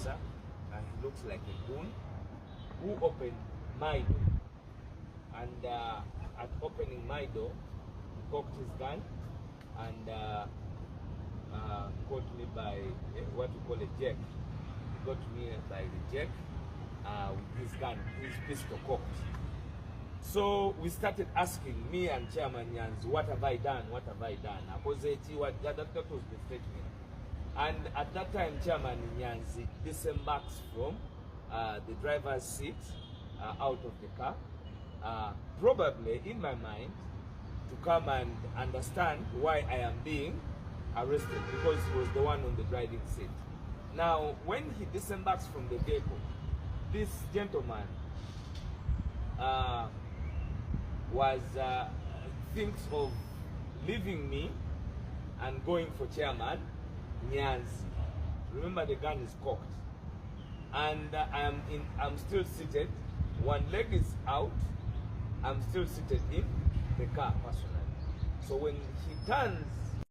officer, he looks like a goon, who opened my door. And at opening my door, he cocked his gun and caught me by what we call a jack. He got me by the jack with his gun, his pistol cocked. So we started asking, me and Chairman Nyanzi, what have I done? What have I done? That was the statement. And at that time, Chairman Nyanzi disembarks from the driver's seat out of the car, probably in my mind, to come and understand why I am being arrested, because he was the one on the driving seat. Now, when he disembarks from the vehicle, this gentleman thinks of leaving me and going for Chairman Nyanzi. Remember, the gun is cocked, and I'm still seated. One leg is out. I'm still seated in the car personally. So when he turns